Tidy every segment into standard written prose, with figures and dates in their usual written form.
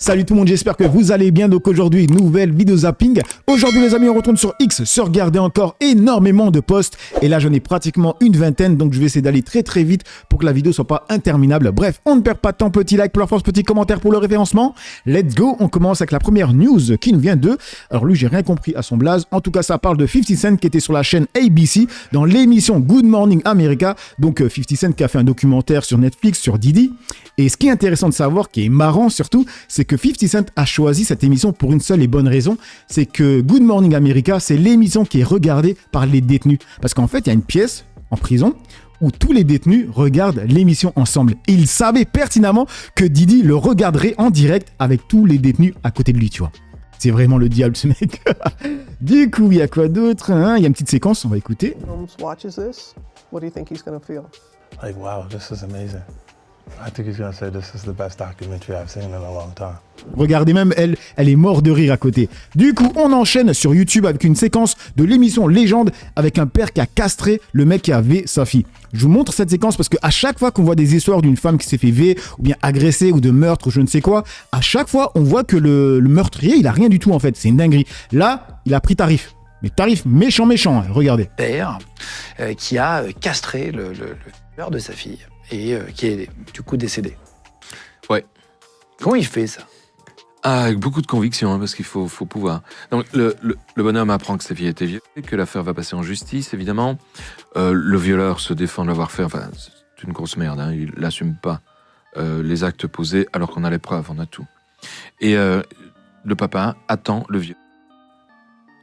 Salut tout le monde, j'espère que vous allez bien. Donc aujourd'hui, nouvelle vidéo zapping. Aujourd'hui les amis, on retourne sur X, se regarder encore énormément de posts. Et là, j'en ai pratiquement une vingtaine, donc je vais essayer d'aller très vite pour que la vidéo soit pas interminable. Bref, on ne perd pas de temps, petit like pour la force, petit commentaire pour le référencement. Let's go, on commence avec la première news qui nous vient de... Alors lui, j'ai rien compris à son blaze. En tout cas, ça parle de 50 Cent qui était sur la chaîne ABC dans l'émission Good Morning America. Donc 50 Cent qui a fait un documentaire sur Netflix, sur Diddy. Et ce qui est intéressant de savoir, qui est marrant surtout, c'est que 50 Cent a choisi cette émission pour une seule et bonne raison, c'est que Good Morning America, c'est l'émission qui est regardée par les détenus. Parce qu'en fait, il y a une pièce en prison où tous les détenus regardent l'émission ensemble. Et il savait pertinemment que Diddy le regarderait en direct avec tous les détenus à côté de lui, tu vois. C'est vraiment le diable, ce mec. Du coup, il y a quoi d'autre, hein? Il y a une petite séquence, on va écouter. Holmes watches this, what do you think he's gonna feel? Like, wow, this is amazing. I think he's gonna say this is the best documentary I've seen in a long time. Regardez même, elle est morte de rire à côté. Du coup, on enchaîne sur YouTube avec une séquence de l'émission Légende avec un père qui a castré le mec qui avait sa fille. Je vous montre cette séquence parce qu'à chaque fois qu'on voit des histoires d'une femme qui s'est fait violer ou bien agressée ou de meurtre ou je ne sais quoi, à chaque fois, on voit que le meurtrier, il a rien du tout en fait. C'est une dinguerie. Là, il a pris tarif. Mais tarif méchant, hein. Regardez. Père qui a castré le père de sa fille et qui est du coup décédé. Ouais. Comment il fait ça? Avec beaucoup de conviction, hein, parce qu'il faut pouvoir. Donc le bonhomme apprend que sa fille a été violée, que l'affaire va passer en justice, évidemment. Le violeur se défend de l'avoir fait. Enfin, c'est une grosse merde. Hein, il n'assume pas les actes posés, alors qu'on a les preuves, on a tout. Et le papa attend le vieux.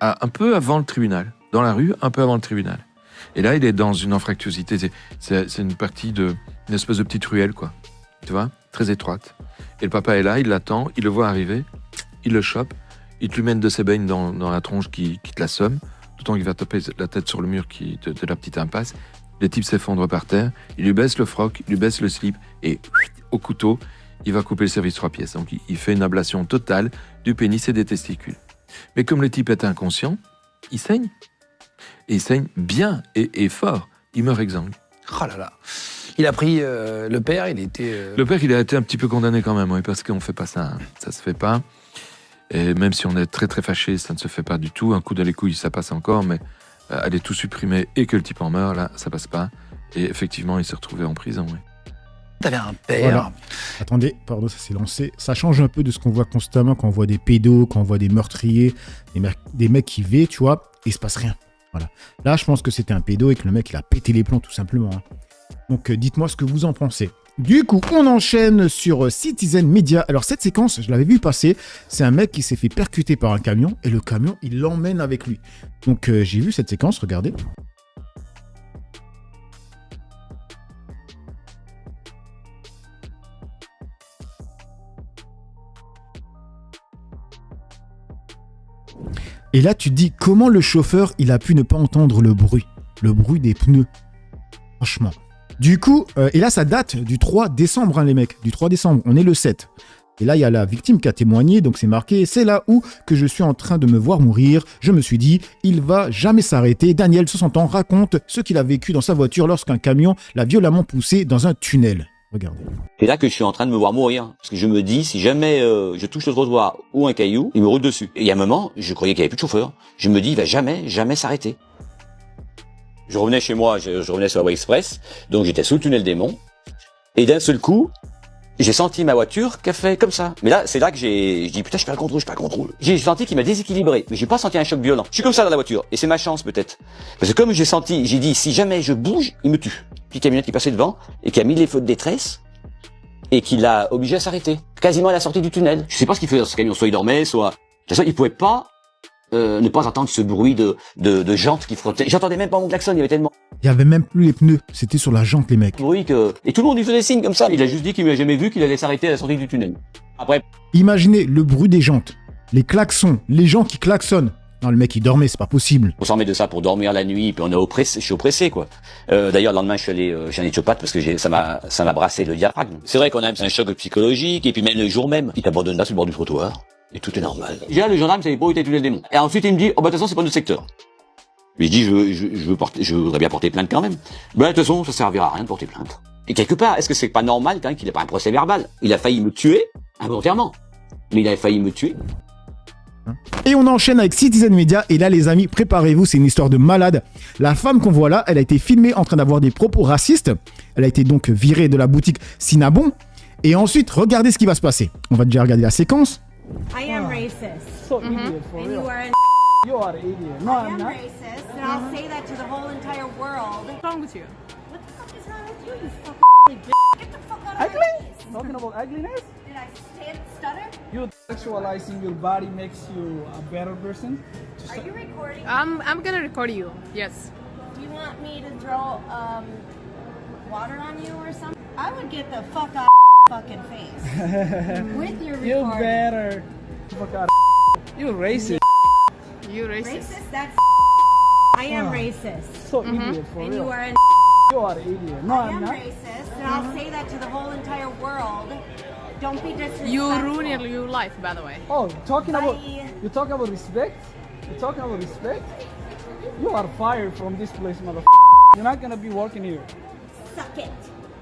Un peu avant le tribunal, dans la rue, un peu avant le tribunal. Et là, il est dans une anfractuosité. C'est une partie d'une espèce de petite ruelle, quoi. Tu vois, très étroite. Et le papa est là, il l'attend, il le voit arriver, il le chope, il te lui mène de ses beignes dans la tronche qui te l'assomme, tout le temps qu'il va taper la tête sur le mur de la petite impasse. Le type s'effondre par terre, il lui baisse le froc, il lui baisse le slip, et au couteau, il va couper le service 3 pièces. Donc il fait une ablation totale du pénis et des testicules. Mais comme le type est inconscient, il saigne. Et il saigne bien et fort. Il meurt exsangue. Oh là là. Il a pris le père, il était... Le père, il a été un petit peu condamné quand même, oui, parce qu'on ne fait pas ça. Hein. Ça se fait pas. Et même si on est très très fâché, ça ne se fait pas du tout. Un coup dans les couilles, ça passe encore, mais aller tout supprimer et que le type en meurt, là, ça passe pas. Et effectivement, il s'est retrouvé en prison, oui. T'avais un père... Voilà. Attendez, pardon, ça s'est lancé. Ça change un peu de ce qu'on voit constamment quand on voit des pédos, quand on voit des meurtriers, des mecs qui vivent, tu vois, et il se passe rien. Voilà. Là, je pense que c'était un pédo et que le mec, il a pété les plombs, tout simplement. Hein. Donc, dites-moi ce que vous en pensez. Du coup, on enchaîne sur Citizen Media. Alors, cette séquence, je l'avais vu passer. C'est un mec qui s'est fait percuter par un camion et le camion, il l'emmène avec lui. Donc, j'ai vu cette séquence, regardez. Et là, tu te dis comment le chauffeur, il a pu ne pas entendre le bruit des pneus. Franchement. Du coup, et là, ça date du 3 décembre, hein, les mecs. Du 3 décembre, on est le 7. Et là, il y a la victime qui a témoigné, donc c'est marqué, c'est là où que je suis en train de me voir mourir. Je me suis dit, il va jamais s'arrêter. Daniel, 60 ans, raconte ce qu'il a vécu dans sa voiture lorsqu'un camion l'a violemment poussé dans un tunnel. Regardez. C'est là que je suis en train de me voir mourir. Parce que je me dis, si jamais je touche le trottoir ou un caillou, il me roule dessus. Et il y a un moment, je croyais qu'il n'y avait plus de chauffeur. Je me dis, il va jamais s'arrêter. Je revenais chez moi, je revenais sur la voie express, donc j'étais sous le tunnel des Monts. Et d'un seul coup, j'ai senti ma voiture qui a fait comme ça. Mais là, c'est là que je dis, putain, je perds le contrôle. J'ai senti qu'il m'a déséquilibré, mais j'ai pas senti un choc violent. Je suis comme ça dans la voiture, et c'est ma chance peut-être. Parce que comme j'ai dit, si jamais je bouge, il me tue. Puis camionnette qui passait devant, et qui a mis les feux de détresse, et qui l'a obligé à s'arrêter. Quasiment à la sortie du tunnel. Je sais pas ce qu'il faisait dans ce camion, soit il dormait, soit... De toute façon, il pouvait pas ne pas entendre ce bruit de jantes qui frottaient. J'entendais même pas mon klaxon, il y avait tellement... Il y avait même plus les pneus, c'était sur la jante, les mecs. Bruit que... Et tout le monde lui faisait signe comme ça. Il a juste dit qu'il m'avait jamais vu, qu'il allait s'arrêter à la sortie du tunnel. Après... Imaginez le bruit des jantes, les klaxons, les gens qui klaxonnent. Non, le mec, il dormait, c'est pas possible. On s'en met de ça pour dormir la nuit, puis je suis oppressé, quoi. D'ailleurs, le lendemain, je suis allé chez un éthiopathe parce que ça m'a brassé le diaphragme. C'est vrai qu'on a un choc psychologique, et puis même le jour même, il t'abandonne là sur le bord du trottoir. Et tout est normal. Déjà, le gendarme savait pas où était le tunnel des Monts. Et ensuite, il me dit, oh, bah, de toute façon, c'est pas notre secteur. Mais je dis, je voudrais bien porter plainte quand même. Ben, de toute façon, ça servira à rien de porter plainte. Et quelque part, est-ce que c'est pas normal, quand même, qu'il ait pas un procès verbal? Il a failli me tuer, involontairement. Mais il avait failli me tuer. Et on enchaîne avec Citizen Media. Et là, les amis, préparez-vous, c'est une histoire de malade. La femme qu'on voit là, elle a été filmée en train d'avoir des propos racistes. Elle a été donc virée de la boutique Cinnabon. Et ensuite, regardez ce qui va se passer. On va déjà regarder la séquence. I am racist. So idiot for And real. you are an You are an idiot. No, I I'm am not. racist, and I'll say that to the whole entire world. What's wrong with you? What the fuck is wrong with you, you fucking bitch? Get the fuck out of my Ugly? face. Talking about ugliness? Did I stutter? You sexualizing your body makes you a better person. Are you recording? I'm gonna record you. Yes. Do you want me to throw water on you or something? I would get the fuck out of my fucking face. With your You recording. better. Fuck out. You racist. You racist. Racist? That's I am racist. So idiot for And real. you are an You are an idiot. No, I I'm am not. racist, and I'll say that to the whole entire world. Don't be disrespectful. You ruin your life, by the way. Oh, talking about Bye. you talking about respect? You talking about respect? You are fired from this place, motherfucker. You're not gonna be working here. Suck it.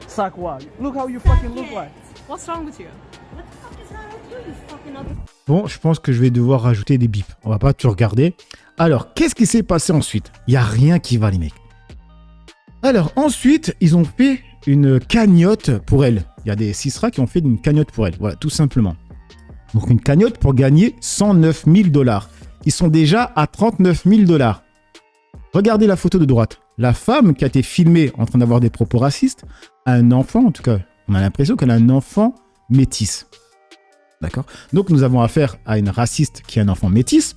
Suck what? Look how you fucking look it. like. What's wrong with you? What the fuck is wrong with you, you fucking ugly? Bon, je pense que je vais devoir rajouter des bips. On va pas tout regarder. Alors, qu'est-ce qui s'est passé ensuite? Il n'y a rien qui va, les mecs. Alors, ensuite, ils ont fait une cagnotte pour elle. Il y a des Sisra qui ont fait une cagnotte pour elle. Voilà, tout simplement. Donc, une cagnotte pour gagner 109 000 $. Ils sont déjà à 39 000 $. Regardez la photo de droite. La femme qui a été filmée en train d'avoir des propos racistes a un enfant, en tout cas, on a l'impression qu'elle a un enfant métis. D'accord? Donc, nous avons affaire à une raciste qui a un enfant métis,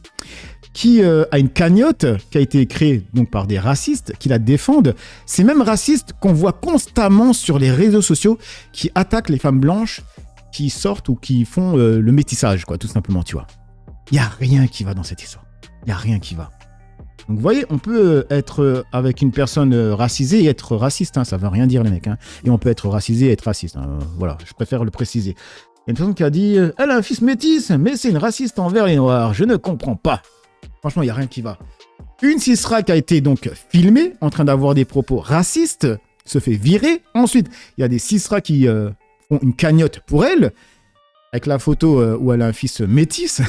qui a une cagnotte qui a été créée donc, par des racistes qui la défendent. Ces mêmes racistes qu'on voit constamment sur les réseaux sociaux qui attaquent les femmes blanches qui sortent ou qui font le métissage, quoi, tout simplement, tu vois. Il n'y a rien qui va dans cette histoire. Il n'y a rien qui va. Donc, vous voyez, on peut être avec une personne racisée et être raciste. Hein, ça ne veut rien dire, les mecs. Hein. Et on peut être racisé et être raciste. Hein. Voilà, je préfère le préciser. Il y a une personne qui a dit « Elle a un fils métis, mais c'est une raciste envers les Noirs. Je ne comprends pas. » Franchement, il n'y a rien qui va. Une Sisra qui a été donc filmée en train d'avoir des propos racistes se fait virer. Ensuite, il y a des Sisra qui font une cagnotte pour elle, avec la photo où elle a un fils métis.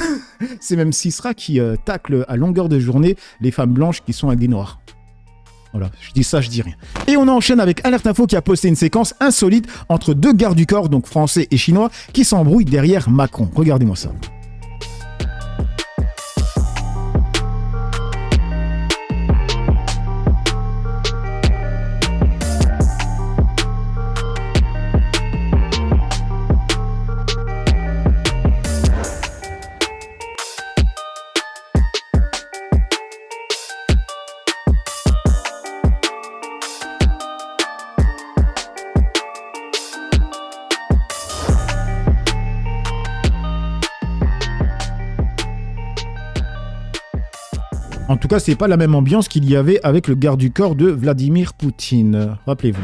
C'est même Sisra qui tacle à longueur de journée les femmes blanches qui sont avec des Noirs. Voilà, je dis ça, je dis rien. Et on enchaîne avec Alerte Info qui a posté une séquence insolite entre deux gardes du corps, donc français et chinois, qui s'embrouillent derrière Macron. Regardez-moi ça. En tout cas, c'est pas la même ambiance qu'il y avait avec le garde du corps de Vladimir Poutine. Rappelez-vous.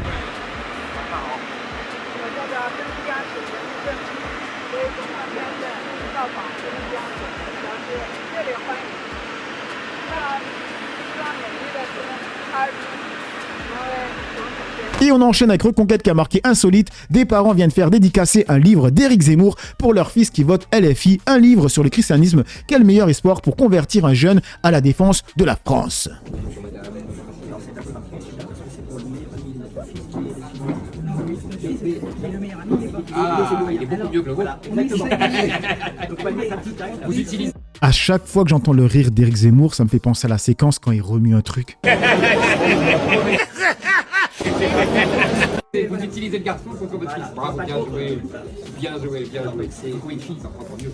Et on enchaîne avec Reconquête qui a marqué insolite. Des parents viennent faire dédicacer un livre d'Éric Zemmour pour leur fils qui vote LFI. Un livre sur le christianisme. Quel meilleur espoir pour convertir un jeune à la défense de la France. À chaque fois que j'entends le rire d'Éric Zemmour, ça me fait penser à la séquence quand il remue un truc. Vous utilisez le garçon contre votre fils. Bravo, bien joué. Bien joué, bien joué. C'est co-écrit, ça prend mieux.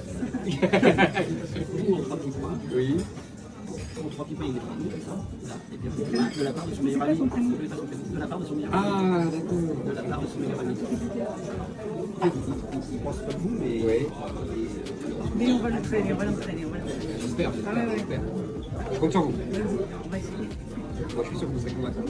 Oui. Ah, d'accord. Oui. Mais on va l'entraîner, on va l'entraîner. J'espère, j'espère. Je compte sur vous. Moi, je suis sûr que vous serez convaincant.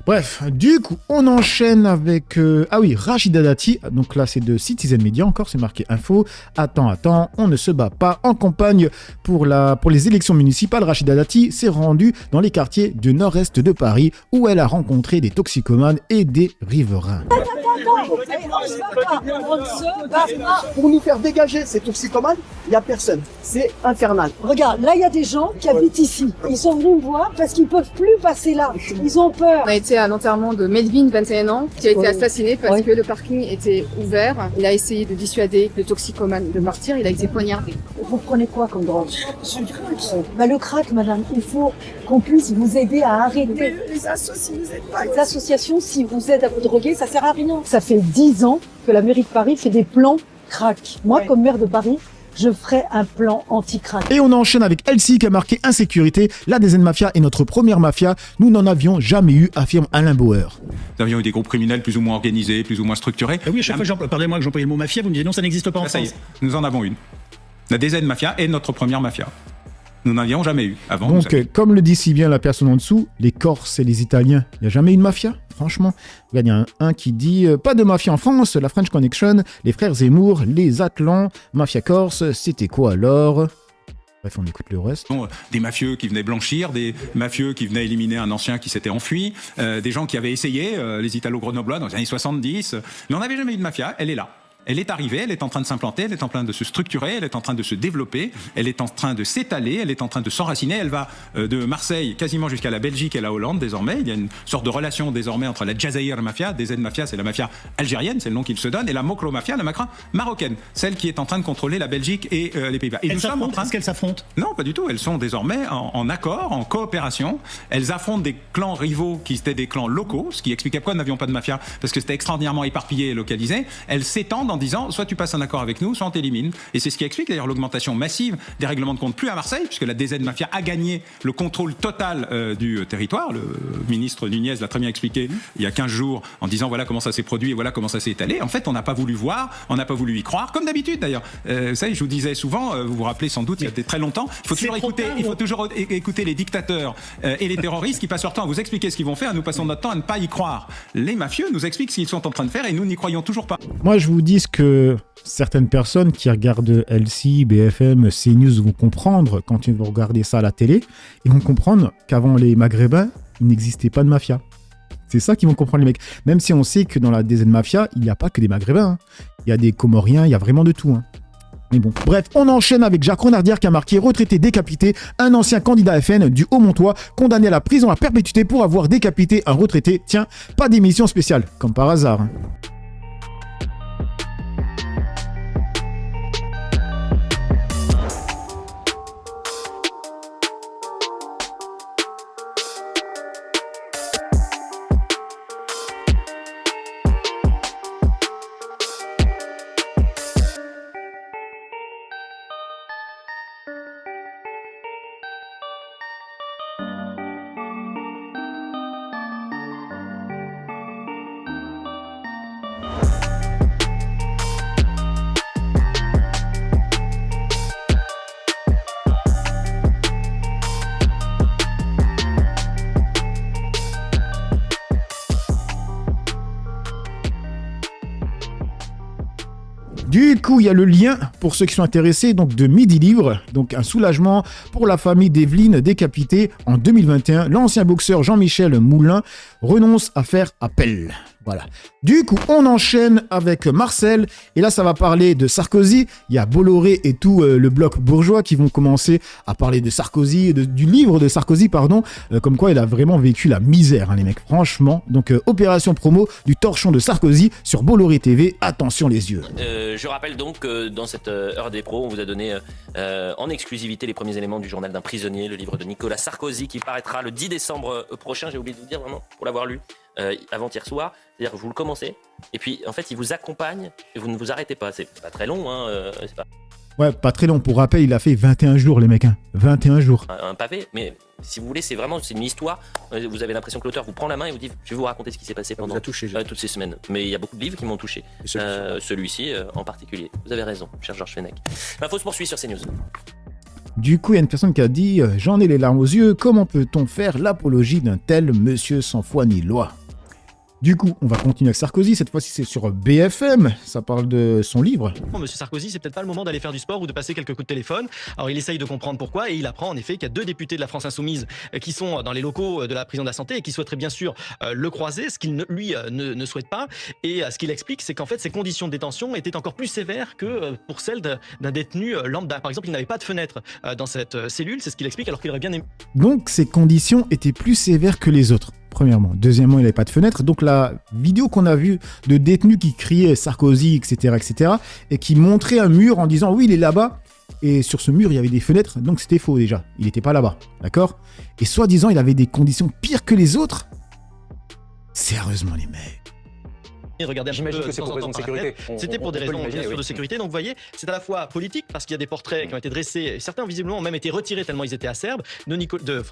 Bref, du coup, on enchaîne avec... Ah oui, Rachida Dati. Donc là, c'est de Citizen Media encore, c'est marqué info. Attends, on ne se bat pas. En campagne pour les élections municipales, Rachida Dati s'est rendue dans les quartiers du nord-est de Paris où elle a rencontré des toxicomanes et des riverains. Pour nous faire dégager ces toxicomanes, il n'y a personne. C'est infernal. Regarde, là, il y a des gens qui habitent ici. Ils sont venus me voir parce qu'ils peuvent plus passer là. Ils ont peur. On a été à l'enterrement de Melvin, 21 ans, qui a été assassiné parce que le parking était ouvert. Il a essayé de dissuader le toxicomane de partir. Il a été poignardé. Vous prenez quoi comme drogue? Le crack, madame. Il faut qu'on puisse vous aider à arrêter. Les associations, vous aident pas. Les associations, si vous aident à vous droguer, ça sert à rien. Ça fait 10 ans que la mairie de Paris fait des plans crack. Moi, comme maire de Paris, je ferai un plan anti-crack. Et on enchaîne avec Elsie qui a marqué insécurité. La DZ Mafia est notre première mafia. Nous n'en avions jamais eu, affirme Alain Bauer. Nous avions eu des groupes criminels plus ou moins organisés, plus ou moins structurés. Oui, à chaque fois, pardonnez-moi que j'emploie le mot mafia, vous me dites non, ça n'existe pas en Ça y France. est, nous en avons une. La DZ Mafia est notre première mafia. Nous n'en avions jamais eu avant. Donc, comme le dit si bien la personne en dessous, les Corses et les Italiens, il n'y a jamais eu de mafia, franchement. Il y a un qui dit pas de mafia en France, la French Connection, les frères Zemmour, les Atlants, mafia corse, c'était quoi alors? Bref, on écoute le reste. Des mafieux qui venaient blanchir, des mafieux qui venaient éliminer un ancien qui s'était enfui, des gens qui avaient essayé, les Italo-Grenoblois dans les années 70. Mais on n'avait jamais eu de mafia, elle est là. Elle est arrivée, elle est en train de s'implanter, elle est en train de se structurer, elle est en train de se développer, elle est en train de s'étaler, elle est en train de s'enraciner. Elle va de Marseille quasiment jusqu'à la Belgique et la Hollande désormais. Il y a une sorte de relation désormais entre la Jazair Mafia, DZ Mafia, c'est la mafia algérienne, c'est le nom qu'il se donne, et la Moklo Mafia, la mafia marocaine, celle qui est en train de contrôler la Belgique et les Pays-Bas. Et Elles s'affrontent, est-ce qu'elles s'affrontent? Non, pas du tout. Elles sont désormais en accord, en coopération. Elles affrontent des clans rivaux qui étaient des clans locaux, ce qui expliquait pourquoi nous n'avions pas de mafia, parce que c'était extraordinairement éparpillé et localisé. Elles s'étendent en disant, soit tu passes un accord avec nous, soit on t'élimine. Et c'est ce qui explique d'ailleurs l'augmentation massive des règlements de compte, plus à Marseille, puisque la DZ Mafia a gagné le contrôle total du territoire. Le ministre Nunez l'a très bien expliqué il y a 15 jours en disant voilà comment ça s'est produit et voilà comment ça s'est étalé. En fait, on n'a pas voulu voir, on n'a pas voulu y croire, comme d'habitude d'ailleurs. Vous savez, je vous disais souvent, vous vous rappelez sans doute, il y a très longtemps, il faut toujours écouter les dictateurs et les terroristes qui passent leur temps à vous expliquer ce qu'ils vont faire. Nous passons notre temps à ne pas y croire. Les mafieux nous expliquent ce qu'ils sont en train de faire et nous n'y croyons toujours pas. Moi, je vous dis ce que certaines personnes qui regardent LCI, BFM, CNews vont comprendre quand ils vont regarder ça à la télé. Ils vont comprendre qu'avant les Maghrébins, il n'existait pas de mafia. C'est ça qu'ils vont comprendre les mecs. Même si on sait que dans la DZ Mafia, il n'y a pas que des Maghrébins. Il y a des Comoriens, il y a vraiment de tout. Mais bon, bref, on enchaîne avec Jacques Renardière qui a marqué retraité décapité, un ancien candidat FN du Haut-Montois condamné à la prison à perpétuité pour avoir décapité un retraité. Tiens, pas d'émission spéciale, comme par hasard. Du coup, il y a le lien pour ceux qui sont intéressés donc de Midi Libre, donc un soulagement pour la famille d'Evelyne décapitée en 2021. L'ancien boxeur Jean-Michel Moulin renonce à faire appel. Voilà. Du coup, on enchaîne avec Marcel. Et là, ça va parler de Sarkozy. Il y a Bolloré et tout le bloc bourgeois qui vont commencer à parler de Sarkozy, du livre de Sarkozy, pardon. Comme quoi, il a vraiment vécu la misère, hein, les mecs. Franchement. Donc, opération promo du torchon de Sarkozy sur Bolloré TV. Attention les yeux. Je rappelle donc que dans cette heure des pros, on vous a donné en exclusivité les premiers éléments du journal d'un prisonnier, le livre de Nicolas Sarkozy qui paraîtra le 10 décembre prochain. J'ai oublié de vous dire vraiment, pour l'avoir lu. Avant-hier soir, c'est-à-dire que vous le commencez et puis en fait il vous accompagne et vous ne vous arrêtez pas, c'est pas très long c'est pas... Ouais, pas très long, pour rappel il a fait 21 jours les mecs, 21 jours. Un pavé, mais si vous voulez c'est une histoire, vous avez l'impression que l'auteur vous prend la main et vous dit je vais vous raconter ce qui s'est passé pendant toutes ces semaines, mais il y a beaucoup de livres qui m'ont touché, celui-ci en particulier, vous avez raison cher Georges Fenech. L'info se poursuit sur CNews. Du coup, il y a une personne qui a dit « J'en ai les larmes aux yeux, comment peut-on faire l'apologie d'un tel monsieur sans foi ni loi ?» Du coup, on va continuer avec Sarkozy. Cette fois-ci, c'est sur BFM. Ça parle de son livre. Monsieur Sarkozy, c'est peut-être pas le moment d'aller faire du sport ou de passer quelques coups de téléphone. Alors, il essaye de comprendre pourquoi et il apprend en effet qu'il y a 2 députés de la France Insoumise qui sont dans les locaux de la prison de la Santé et qui souhaiteraient bien sûr le croiser, ce qu'il ne souhaite pas. Et ce qu'il explique, c'est qu'en fait, ses conditions de détention étaient encore plus sévères que pour celles d'un détenu lambda. Par exemple, il n'avait pas de fenêtre dans cette cellule, c'est ce qu'il explique, alors qu'il aurait bien aimé. Donc, ces conditions étaient plus sévères que les autres. Premièrement. Deuxièmement, il n'avait pas de fenêtre. Donc la vidéo qu'on a vue de détenus qui criaient Sarkozy, etc., et qui montraient un mur en disant « Oui, il est là-bas ». Et sur ce mur, il y avait des fenêtres, donc c'était faux déjà. Il n'était pas là-bas, d'accord? Et soi-disant, il avait des conditions pires que les autres. Sérieusement, les mecs. Regardez, j'imagine que c'est pour raison de sécurité. C'était pour des raisons bien sûr de sécurité. Donc vous voyez, c'est à la fois politique parce qu'il y a des portraits qui ont été dressés, certains visiblement ont même été retirés tellement ils étaient acerbes, de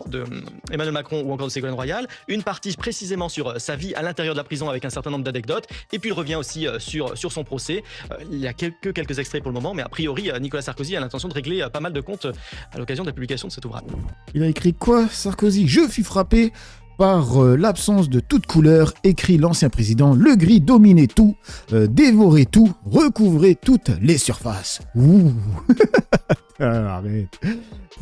Emmanuel Macron ou encore de Ségolène Royal. Une partie précisément sur sa vie à l'intérieur de la prison avec un certain nombre d'anecdotes. Et puis il revient aussi sur son procès. Il y a quelques extraits pour le moment, mais a priori Nicolas Sarkozy a l'intention de régler pas mal de comptes à l'occasion de la publication de cet ouvrage. Il a écrit quoi, Sarkozy? Je fus frappé par l'absence de toute couleur, écrit l'ancien président. Le gris dominait tout, dévorait tout, recouvrait toutes les surfaces. Ouh. Arrête.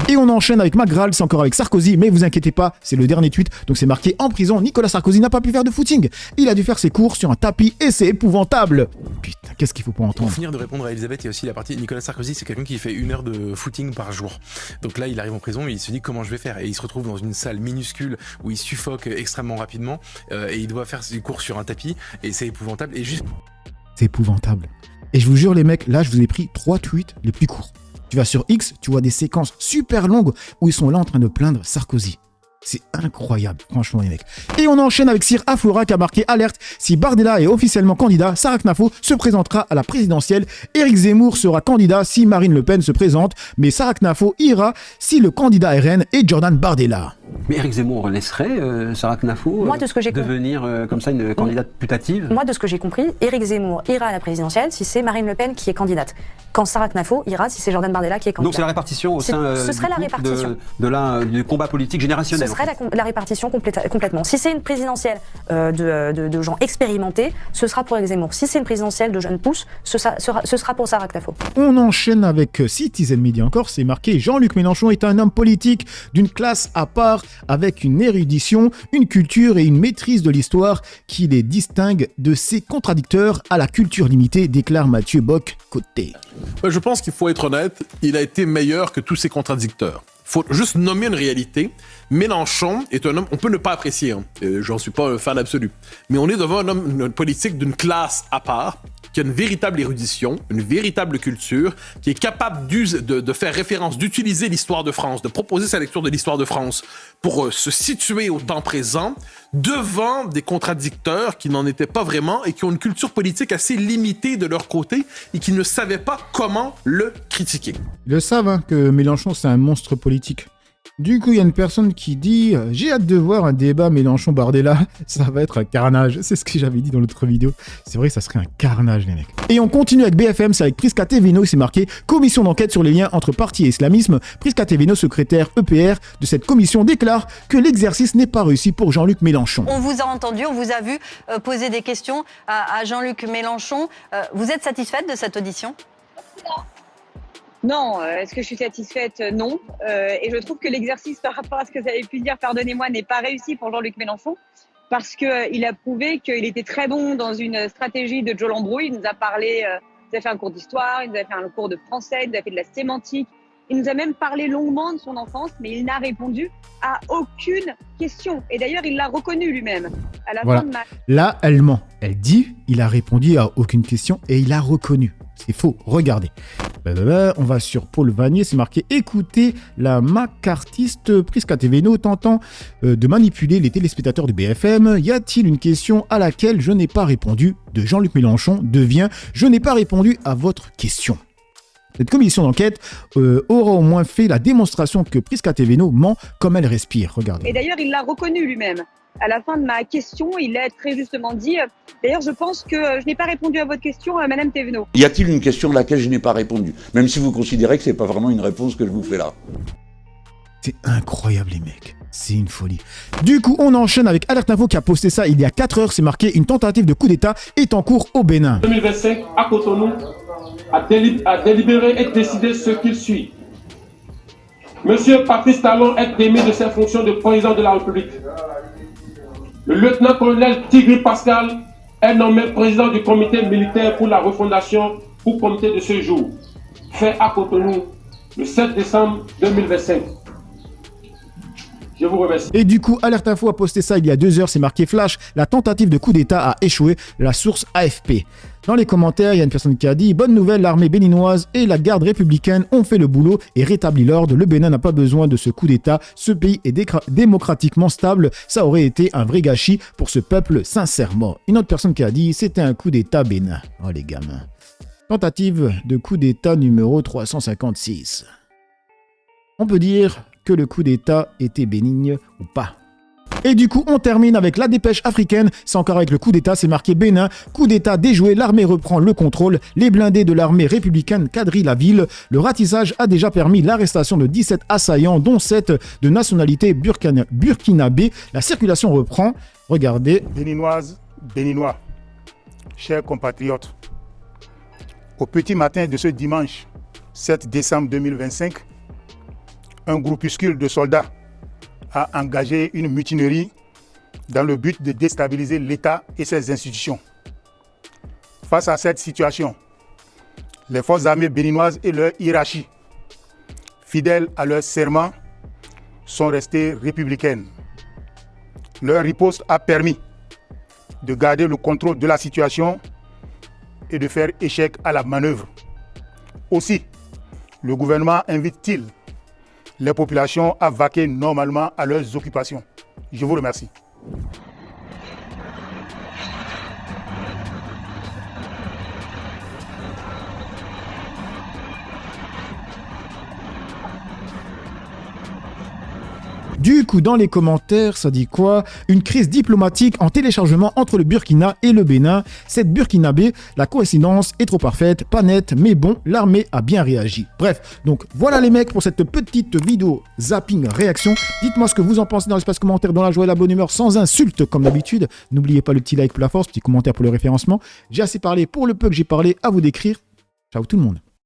Et on enchaîne avec Magral, c'est encore avec Sarkozy, mais vous inquiétez pas, c'est le dernier tweet, donc c'est marqué en prison, Nicolas Sarkozy n'a pas pu faire de footing. Il a dû faire ses cours sur un tapis et c'est épouvantable. Putain, qu'est-ce qu'il faut pas entendre? Pour finir de répondre à Elisabeth, il y a aussi la partie Nicolas Sarkozy, c'est quelqu'un qui fait 1 heure de footing par jour. Donc là, il arrive en prison et il se dit comment je vais faire. Et il se retrouve dans une salle minuscule où il suffoque extrêmement rapidement et il doit faire ses cours sur un tapis et c'est épouvantable. Et juste... C'est épouvantable. Et je vous jure les mecs, là je vous ai pris 3 tweets les plus courts. Tu vas sur X, tu vois des séquences super longues où ils sont là en train de plaindre Sarkozy. C'est incroyable, franchement les mecs. Et on enchaîne avec Sir Aflora qui a marqué alerte. Si Bardella est officiellement candidat, Sarah Knafo se présentera à la présidentielle. Éric Zemmour sera candidat si Marine Le Pen se présente. Mais Sarah Knafo ira si le candidat RN est Jordan Bardella. Mais Éric Zemmour laisserait Sarah Knafo devenir comme ça une candidate putative? Moi, de ce que j'ai compris, Éric Zemmour ira à la présidentielle si c'est Marine Le Pen qui est candidate. Quand Sarah Knafo ira si c'est Jordan Bardella qui est candidat. Donc c'est la répartition au sein du combat politique générationnel. Ce serait la répartition complètement. Si c'est une présidentielle de gens expérimentés, ce sera pour Éric Zemmour. Si c'est une présidentielle de jeunes pousses, ce sera pour Sarah Knafo. On enchaîne avec Citizen Media encore, c'est marqué Jean-Luc Mélenchon est un homme politique d'une classe à part avec une érudition, une culture et une maîtrise de l'histoire qui les distingue de ses contradicteurs à la culture limitée, déclare Mathieu Bock-Côté. Je pense qu'il faut être honnête, il a été meilleur que tous ses contradicteurs. Il faut juste nommer une réalité. Mélenchon est un homme, on peut ne pas apprécier, hein. J'en suis pas un fan absolu, mais on est devant un homme politique d'une classe à part, qui a une véritable érudition, une véritable culture, qui est capable de faire référence, d'utiliser l'histoire de France, de proposer sa lecture de l'histoire de France pour se situer au temps présent devant des contradicteurs qui n'en étaient pas vraiment et qui ont une culture politique assez limitée de leur côté et qui ne savaient pas comment le critiquer. Ils le savent hein, que Mélenchon c'est un monstre politique. Du coup, il y a une personne qui dit « J'ai hâte de voir un débat Mélenchon-Bardella, ça va être un carnage. » C'est ce que j'avais dit dans l'autre vidéo. C'est vrai, ça serait un carnage, les mecs. Et on continue avec BFM, c'est avec Prisca Thévenot, c'est marqué « Commission d'enquête sur les liens entre parti et islamisme ». Prisca Thévenot, secrétaire EPR de cette commission, déclare que l'exercice n'est pas réussi pour Jean-Luc Mélenchon. On vous a entendu, on vous a vu poser des questions à Jean-Luc Mélenchon. Vous êtes satisfaite de cette audition ? Non, est-ce que je suis satisfaite? Non. Et je trouve que l'exercice par rapport à ce que vous avez pu dire, pardonnez-moi, n'est pas réussi pour Jean-Luc Mélenchon parce qu'il a prouvé qu'il était très bon dans une stratégie de Joe Lambrouille. Il nous a parlé, il nous a fait un cours d'histoire, il nous a fait un cours de français, il nous a fait de la sémantique. Il nous a même parlé longuement de son enfance, mais il n'a répondu à aucune question. Et d'ailleurs, il l'a reconnu lui-même. À la fin de ma... Là, elle ment. Elle dit, il a répondu à aucune question et il a reconnu. C'est faux, regardez. On va sur Paul Vanier, c'est marqué « Écoutez la macartiste Prisca Thévenot tentant de manipuler les téléspectateurs de BFM. Y a-t-il une question à laquelle je n'ai pas répondu ?» de Jean-Luc Mélenchon devient « Je n'ai pas répondu à votre question ». Cette commission d'enquête aura au moins fait la démonstration que Prisca Thévenot ment comme elle respire. Regardez. Et d'ailleurs, il l'a reconnu lui-même. à la fin de ma question, il a très justement dit, d'ailleurs je pense que je n'ai pas répondu à votre question, Madame Thévenot. Y a-t-il une question à laquelle je n'ai pas répondu? Même si vous considérez que c'est pas vraiment une réponse que je vous fais là. C'est incroyable les mecs, c'est une folie. Du coup, on enchaîne avec Alerte Info qui a posté ça il y a 4 heures, c'est marqué une tentative de coup d'État est en cours au Bénin. 2025, à Cotonou, a délibéré et décidé ce qu'il suit. Monsieur Patrice Talon est démis de ses fonctions de président de la République. Le lieutenant-colonel Tigri Pascal est nommé président du comité militaire pour la refondation ou comité de ce jour, fait à Cotonou le 7 décembre 2025. Je vous remercie. Et du coup, Alerte Info a posté ça il y a 2 heures, c'est marqué flash, la tentative de coup d'État a échoué, la source AFP. Dans les commentaires, il y a une personne qui a dit « Bonne nouvelle, l'armée béninoise et la garde républicaine ont fait le boulot et rétabli l'ordre. Le Bénin n'a pas besoin de ce coup d'État. Ce pays est démocratiquement stable. Ça aurait été un vrai gâchis pour ce peuple, sincèrement. » Une autre personne qui a dit « C'était un coup d'État bénin. » Oh les gamins. Tentative de coup d'État numéro 356. On peut dire que le coup d'État était bénigne ou pas. Et du coup, on termine avec la dépêche africaine. C'est encore avec le coup d'État, c'est marqué Bénin. Coup d'État déjoué, l'armée reprend le contrôle. Les blindés de l'armée républicaine quadrillent la ville. Le ratissage a déjà permis l'arrestation de 17 assaillants, dont 7 de nationalité burkinabé. La circulation reprend. Regardez. Béninoises, Béninois, chers compatriotes, au petit matin de ce dimanche 7 décembre 2025, un groupuscule de soldats a engagé une mutinerie dans le but de déstabiliser l'État et ses institutions. Face à cette situation, les forces armées béninoises et leur hiérarchie, fidèles à leur serment, sont restées républicaines. Leur riposte a permis de garder le contrôle de la situation et de faire échec à la manœuvre. Aussi, le gouvernement invite-t-il les populations à vaquer normalement à leurs occupations. Je vous remercie. Du coup, dans les commentaires, ça dit quoi? Une crise diplomatique en téléchargement entre le Burkina et le Bénin. Cette burkinabé, la coïncidence est trop parfaite, pas nette, mais bon, l'armée a bien réagi. Bref, donc voilà les mecs pour cette petite vidéo zapping réaction. Dites-moi ce que vous en pensez dans l'espace commentaire, dans la joie et la bonne humeur, sans insulte comme d'habitude. N'oubliez pas le petit like pour la force, petit commentaire pour le référencement. J'ai assez parlé pour le peu que j'ai parlé, à vous d'écrire. Ciao tout le monde.